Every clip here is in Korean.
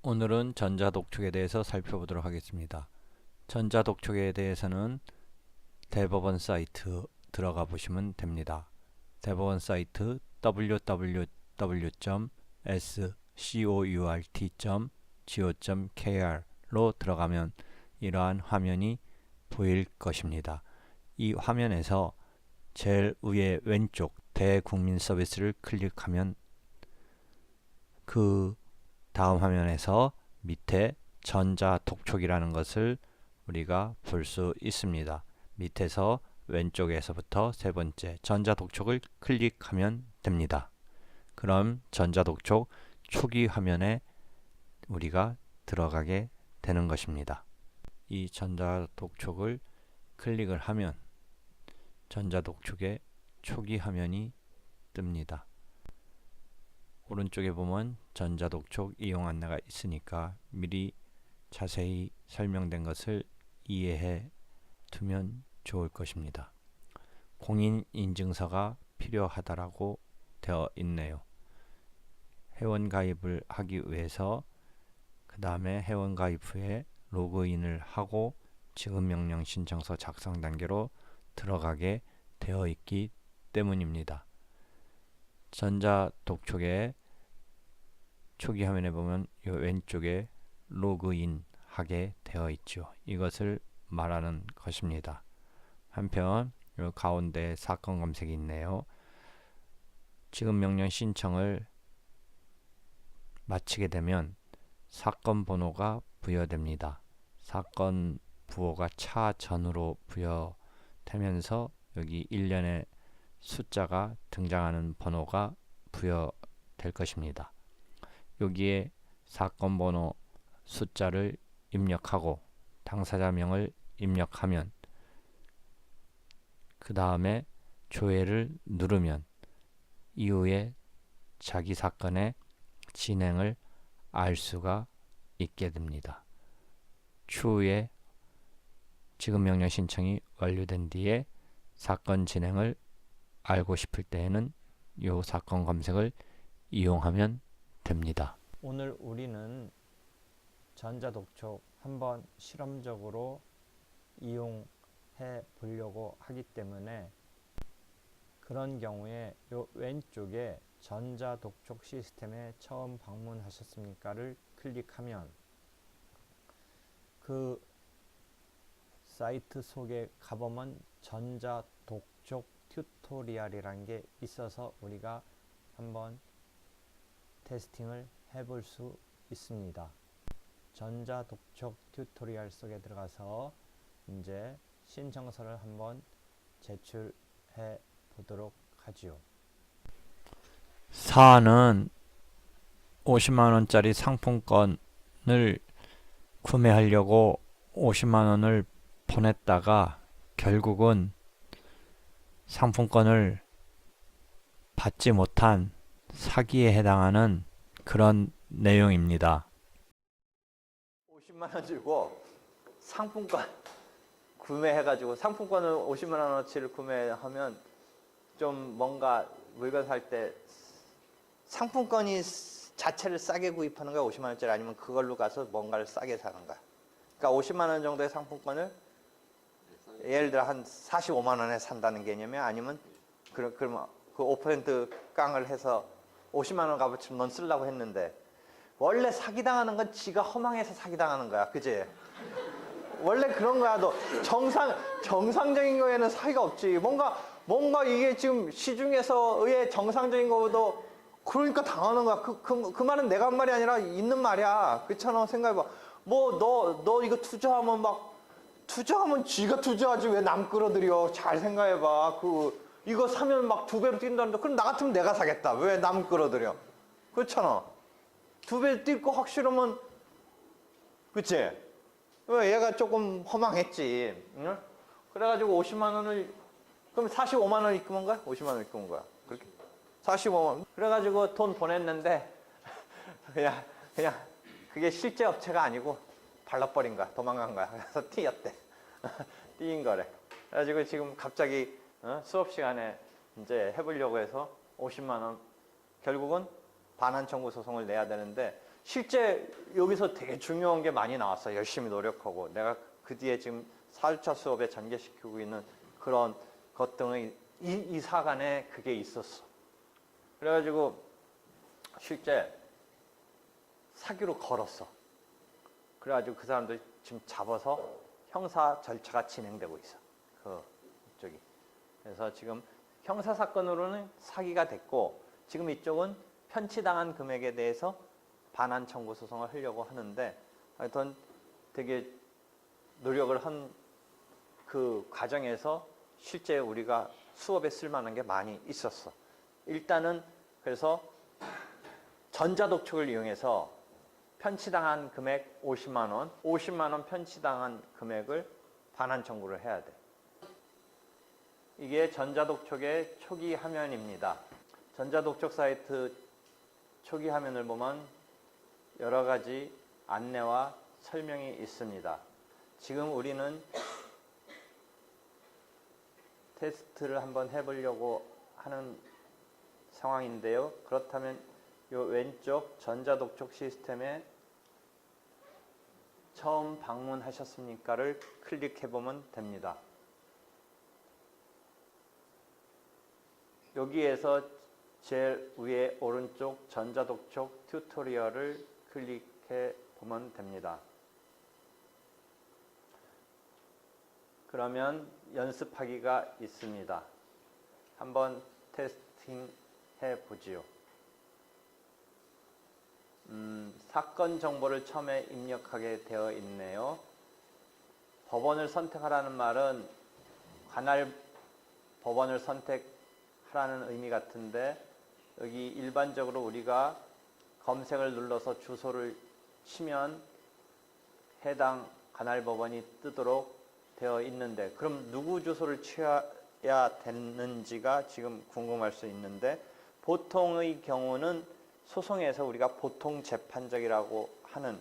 오늘은 전자독촉에 대해서 살펴보도록 하겠습니다. 전자독촉에 대해서는 대법원 사이트 들어가 보시면 됩니다. 대법원 사이트 www.scourt.go.kr로 들어가면 이러한 화면이 보일 것입니다. 이 화면에서 제일 위에 왼쪽 대국민 서비스를 클릭하면 그 다음 화면에서 밑에 전자독촉이라는 것을 우리가 볼 수 있습니다. 밑에서 왼쪽에서부터 세 번째 전자독촉을 클릭하면 됩니다. 그럼 전자독촉 초기 화면에 우리가 들어가게 되는 것입니다. 이 전자독촉을 클릭을 하면 전자독촉의 초기 화면이 뜹니다. 오른쪽에 보면 전자독촉 이용 안내가 있으니까 미리 자세히 설명된 것을 이해해 두면 좋을 것입니다. 공인인증서가 필요하다라고 되어 있네요. 회원가입을 하기 위해서 그 다음에 회원가입 후에 로그인을 하고 지급명령 신청서 작성 단계로 들어가게 되어 있기 때문입니다. 전자독촉의 초기 화면에 보면 이 왼쪽에 로그인 하게 되어 있죠. 이것을 말하는 것입니다. 한편 이 가운데 사건 검색이 있네요. 지급 명령 신청을 마치게 되면 사건 번호가 부여됩니다. 사건 부호가 차 전후로 부여되면서 여기 일련의 숫자가 등장하는 번호가 부여될 것입니다. 여기에 사건 번호 숫자를 입력하고 당사자명을 입력하면 그 다음에 조회를 누르면 이후에 자기 사건의 진행을 알 수가 있게 됩니다. 추후에 지급명령 신청이 완료된 뒤에 사건 진행을 알고 싶을 때에는 이 사건 검색을 이용하면 됩니다. 오늘 우리는 전자독촉 한번 실험적으로 이용해 보려고 하기 때문에 그런 경우에 요 왼쪽에 전자독촉 시스템에 처음 방문하셨습니까를 클릭하면 그 사이트 속에 가보면 전자독촉 튜토리얼이라는 게 있어서 우리가 한번 테스팅을 해볼 수 있습니다. 전자독촉 튜토리얼 속에 들어가서 이제 신청서를 한번 제출해 보도록 하지요. 사안은 50만원짜리 상품권을 구매하려고 50만원을 보냈다가 결국은 상품권을 받지 못한 사기에 해당하는 그런 내용입니다. 50만원 주고 상품권 구매해가지고 상품권을 50만원어치를 구매하면 좀 뭔가 물건 살 때 상품권이 자체를 싸게 구입하는 거야? 50만원짜리 아니면 그걸로 가서 뭔가를 싸게 사는 거야? 그러니까 50만원 정도의 상품권을 예를 들어 한 45만원에 산다는 개념이야? 아니면 그러면 그 5% 깡을 해서 50만원 값어치를 넌 쓰려고 했는데 원래 사기당하는 건 지가 허망해서 사기당하는 거야. 그지? 원래 그런 거야. 너 정상적인 거에는 사기가 없지. 뭔가 이게 지금 시중에서의 정상적인 거보다 그러니까 당하는 거야. 그 말은 내가 한 말이 아니라 있는 말이야. 그렇잖아. 생각해봐. 뭐 너 이거 투자하면 지가 투자하지 왜 남 끌어들여. 잘 생각해봐. 이거 사면 막 2배로 뛴다는데 그럼 나 같으면 내가 사겠다. 왜 남 끌어들여. 그렇잖아. 2배 뛸 거 확실하면 그치? 왜 얘가 조금 허망했지. 응? 그래가지고 50만원을 그럼 45만원 입금한 거야? 50만원 입금한 거야. 그렇게 45만원. 그래가지고 돈 보냈는데 그냥 그게 실제 업체가 아니고 발라버린 거야. 도망간 거야. 그래서 튀었대. 튀인 거래. 그래가지고 지금 갑자기 수업 시간에 이제 해보려고 해서 50만 원 결국은 반환 청구 소송을 내야 되는데 실제 여기서 되게 중요한 게 많이 나왔어. 열심히 노력하고 내가 그 뒤에 지금 4주차 수업에 전개시키고 있는 그런 것 등의 이 사간에 그게 있었어. 그래가지고 실제 사기로 걸었어. 그래가지고 그 사람들 지금 잡아서 형사 절차가 진행되고 있어. 이쪽이. 그래서 지금 형사 사건으로는 사기가 됐고 지금 이쪽은 편취당한 금액에 대해서 반환 청구 소송을 하려고 하는데 하여튼 되게 노력을 한 그 과정에서 실제 우리가 수업에 쓸만한 게 많이 있었어. 일단은 그래서 전자독촉을 이용해서 편취당한 금액 50만 원, 50만 원 편취당한 금액을 반환 청구를 해야 돼. 이게 전자독촉의 초기 화면입니다. 전자독촉 사이트 초기 화면을 보면 여러 가지 안내와 설명이 있습니다. 지금 우리는 테스트를 한번 해보려고 하는 상황인데요. 그렇다면 이 왼쪽 전자독촉 시스템에 처음 방문하셨습니까를 클릭해보면 됩니다. 여기에서 제일 위에 오른쪽 전자독촉 튜토리얼을 클릭해 보면 됩니다. 그러면 연습하기가 있습니다. 한번 테스팅 해 보지요. 사건 정보를 처음에 입력하게 되어 있네요. 법원을 선택하라는 말은 관할 법원을 선택하라는 의미 같은데 여기 일반적으로 우리가 검색을 눌러서 주소를 치면 해당 관할 법원이 뜨도록 되어 있는데 그럼 누구 주소를 취해야 되는지가 지금 궁금할 수 있는데 보통의 경우는 소송에서 우리가 보통 재판적이라고 하는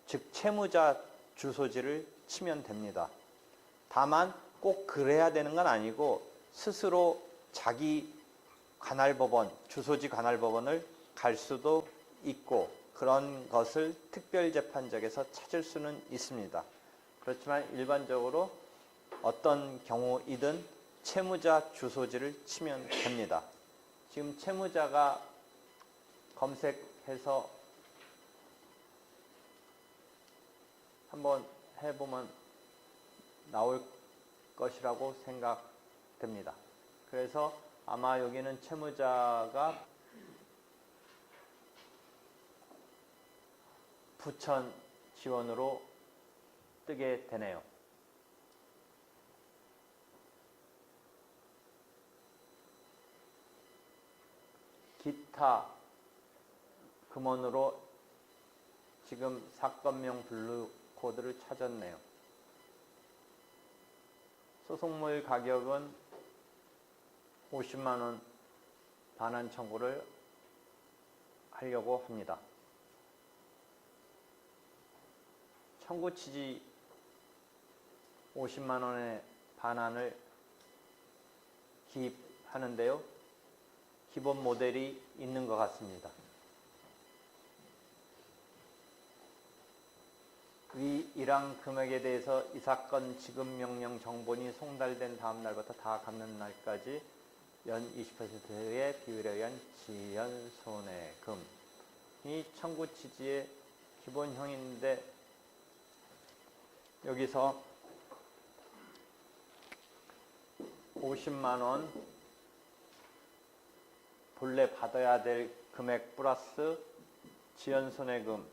즉 채무자 주소지를 치면 됩니다. 다만 꼭 그래야 되는 건 아니고 스스로 자기 관할법원, 주소지 관할법원을 갈 수도 있고 그런 것을 특별재판적에서 찾을 수는 있습니다. 그렇지만 일반적으로 어떤 경우이든 채무자 주소지를 치면 됩니다. 지금 채무자가 검색해서 한번 해보면 나올 것이라고 생각됩니다. 그래서 아마 여기는 채무자가 부천 지원으로 뜨게 되네요. 기타 금원으로 지금 사건명 블루 코드를 찾았네요. 소송물 가격은 50만 원 반환 청구를 하려고 합니다. 청구 취지 50만 원의 반환을 기입하는데요. 기본 모델이 있는 것 같습니다. 위 일항 금액에 대해서 이 사건 지급명령 정본이 송달된 다음 날부터 다 갚는 날까지 연 20%의 비율에 의한 지연 손해금이 청구 취지의 기본형인데 여기서 50만 원 본래 받아야 될 금액 플러스 지연 손해금을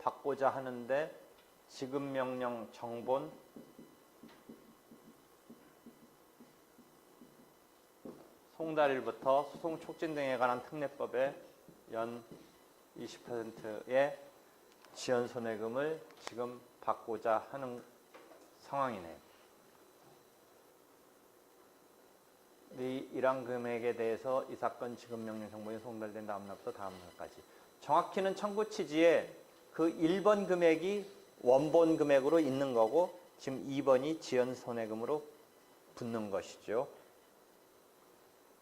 받고자 하는데 지급명령 정본 송달일부터 소송 촉진 등에 관한 특례법에 연 20%의 지연 손해금을 지금 받고자 하는 상황이네요. 이 일항 금액에 대해서 이 사건 지급명령 정본이 송달된 다음 날부터 다음 날까지. 정확히는 청구 취지에 그 1번 금액이 원본 금액으로 있는 거고 지금 2번이 지연손해금으로 붙는 것이죠.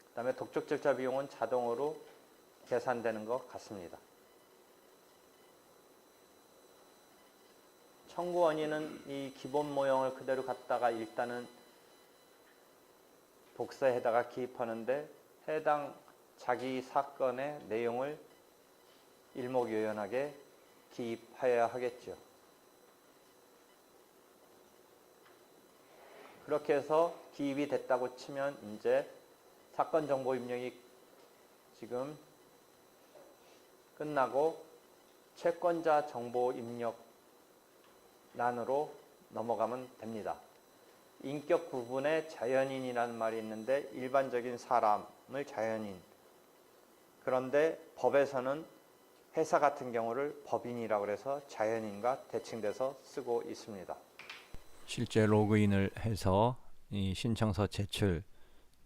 그 다음에 독촉 절차 비용은 자동으로 계산되는 것 같습니다. 청구 원인은 이 기본 모형을 그대로 갖다가 일단은 복사에다가 기입하는데 해당 자기 사건의 내용을 일목요연하게 기입하여야 하겠죠. 그렇게 해서 기입이 됐다고 치면 이제 사건 정보 입력이 지금 끝나고 채권자 정보 입력 란으로 넘어가면 됩니다. 인격 구분에 자연인이라는 말이 있는데 일반적인 사람을 자연인, 그런데 법에서는 회사 같은 경우를 법인이라고 해서 자연인과 대칭돼서 쓰고 있습니다. 실제 로그인을 해서 이 신청서 제출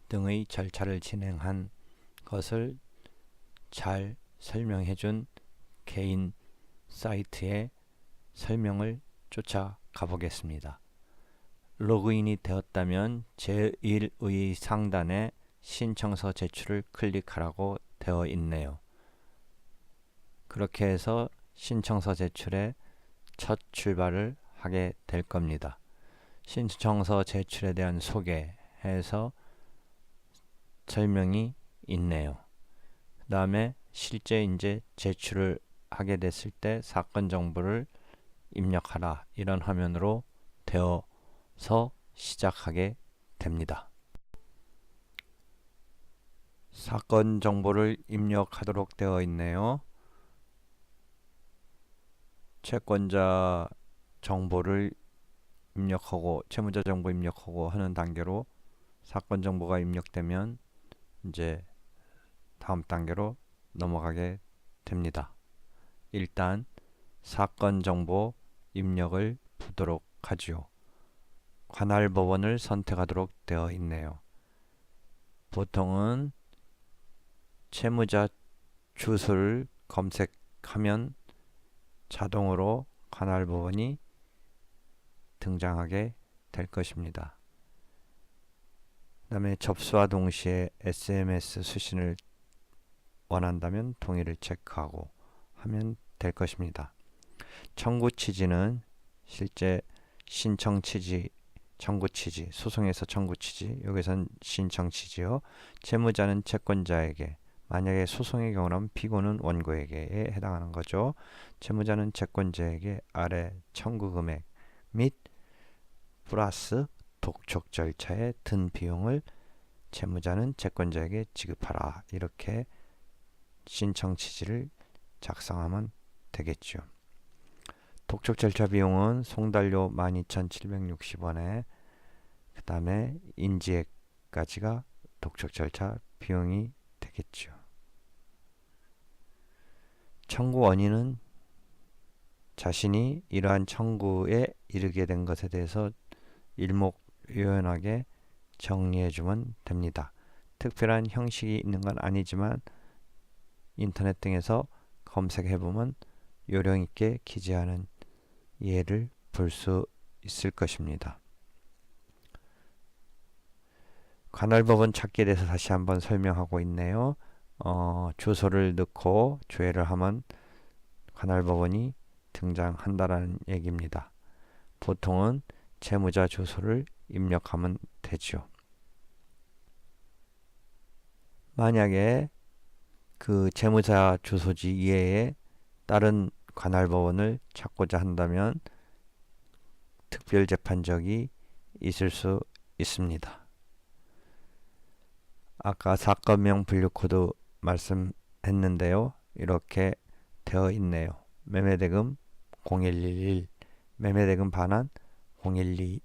등의 절차를 진행한 것을 잘 설명해 준 개인 사이트의 설명을 쫓아가 보겠습니다. 로그인이 되었다면 제1의 상단에 신청서 제출을 클릭하라고 되어 있네요. 그렇게 해서 신청서 제출의 첫 출발을 하게 될 겁니다. 신청서 제출에 대한 소개해서 설명이 있네요. 그 다음에 실제 이제 제출을 하게 됐을 때 사건 정보를 입력하라, 이런 화면으로 되어서 시작하게 됩니다. 사건 정보를 입력하도록 되어 있네요. 채권자 정보를 입력하고 채무자 정보 입력하고 하는 단계로 사건 정보가 입력되면 이제 다음 단계로 넘어가게 됩니다. 일단 사건 정보 입력을 보도록 하지요. 관할 법원을 선택하도록 되어 있네요. 보통은 채무자 주소를 검색하면 자동으로 관할 법원이 등장하게 될 것입니다. 그 다음에 접수와 동시에 SMS 수신을 원한다면 동의를 체크하고 하면 될 것입니다. 청구 취지는 실제 신청 취지, 청구 취지, 소송에서 청구 취지, 여기서는 신청 취지요. 채무자는 채권자에게, 만약에 소송의 경우라면 피고는 원고에게 해당하는 거죠. 채무자는 채권자에게 아래 청구 금액 및 플러스 독촉 절차에 든 비용을 채무자는 채권자에게 지급하라, 이렇게 신청 취지를 작성하면 되겠죠. 독촉 절차 비용은 송달료 12,760원에 그 다음에 인지액까지가 독촉 절차 비용이 되겠죠. 청구 원인은 자신이 이러한 청구에 이르게 된 것에 대해서 일목요연하게 정리해 주면 됩니다. 특별한 형식이 있는 건 아니지만 인터넷 등에서 검색해 보면 요령 있게 기재하는 예를 볼 수 있을 것입니다. 관할법원 찾기에 대해서 다시 한번 설명하고 있네요. 주소를 넣고 조회를 하면 관할법원이 등장한다라는 얘기입니다. 보통은 채무자 주소를 입력하면 되죠. 만약에 그 채무자 주소지 이외에 다른 관할법원을 찾고자 한다면 특별재판적이 있을 수 있습니다. 아까 사건명 분류코드 말씀했는데요. 이렇게 되어 있네요. 매매대금 0111, 매매대금 반환 012,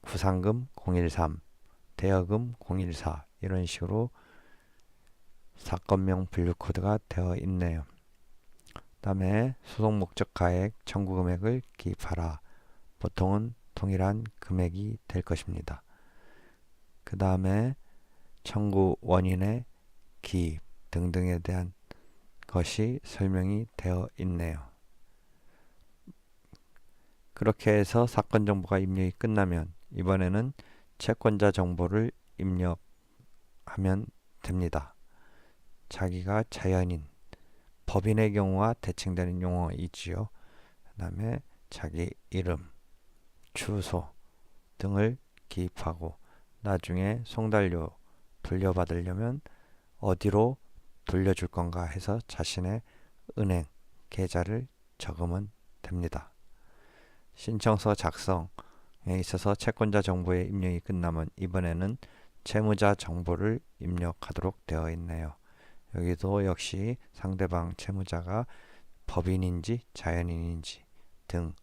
구상금 013, 대여금 014, 이런 식으로 사건명 분류코드가 되어 있네요. 그 다음에 소송 목적 가액 청구 금액을 기입하라. 보통은 동일한 금액이 될 것입니다. 그 다음에 청구 원인의 기입 등등에 대한 것이 설명이 되어 있네요. 그렇게 해서 사건 정보가 입력이 끝나면 이번에는 채권자 정보를 입력하면 됩니다. 자기가 자연인, 법인의 경우와 대칭되는 용어이지요. 그 다음에 자기 이름, 주소 등을 기입하고 나중에 송달료 돌려받으려면 어디로 돌려줄 건가 해서 자신의 은행 계좌를 적으면 됩니다. 신청서 작성에 있어서 채권자 정보의 입력이 끝나면 이번에는 채무자 정보를 입력하도록 되어 있네요. 여기도 역시 상대방 채무자가 법인인지 자연인인지 등,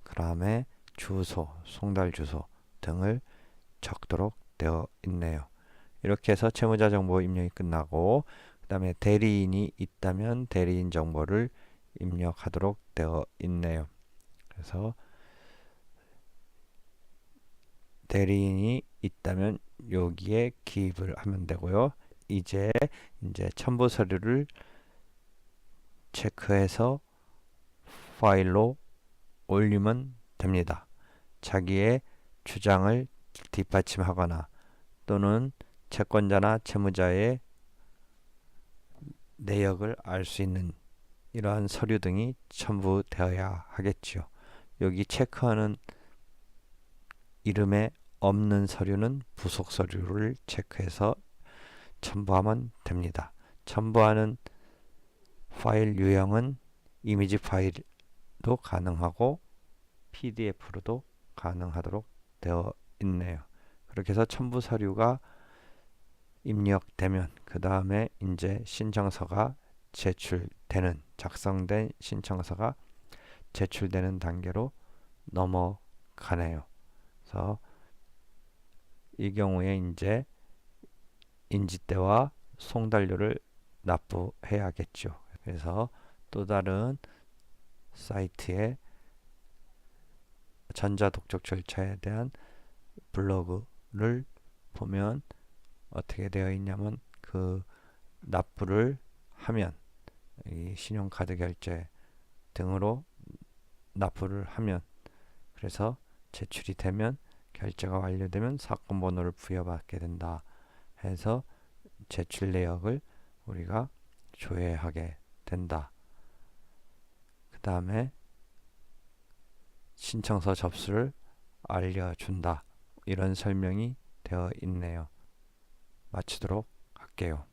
그 다음에 주소, 송달 주소 등을 적도록 되어 있네요. 이렇게 해서 채무자 정보 입력이 끝나고 그 다음에 대리인이 있다면 대리인 정보를 입력하도록 되어 있네요. 그래서 대리인이 있다면 여기에 기입을 하면 되고요. 이제 첨부 서류를 체크해서 파일로 올리면 됩니다. 자기의 주장을 뒷받침하거나 또는 채권자나 채무자의 내역을 알 수 있는 이러한 서류 등이 첨부되어야 하겠죠. 여기 체크하는 이름에 없는 서류는 부속 서류를 체크해서 첨부하면 됩니다. 첨부하는 파일 유형은 이미지 파일도 가능하고 PDF로도 가능하도록 되어 있네요. 그렇게 해서 첨부 서류가 입력되면 그 다음에 이제 신청서가 제출되는, 작성된 신청서가 제출되는 단계로 넘어가네요. 그래서 이 경우에 이제 인지대와 송달료를 납부해야겠죠. 그래서 또 다른 사이트에 전자독촉 절차에 대한 블로그를 보면 어떻게 되어 있냐면 그 납부를 하면 이 신용카드 결제 등으로 납부를 하면 그래서 제출이 되면 결제가 완료되면 사건 번호를 부여받게 된다 해서 제출 내역을 우리가 조회하게 된다. 그 다음에 신청서 접수를 알려준다. 이런 설명이 되어 있네요. 마치도록 할게요.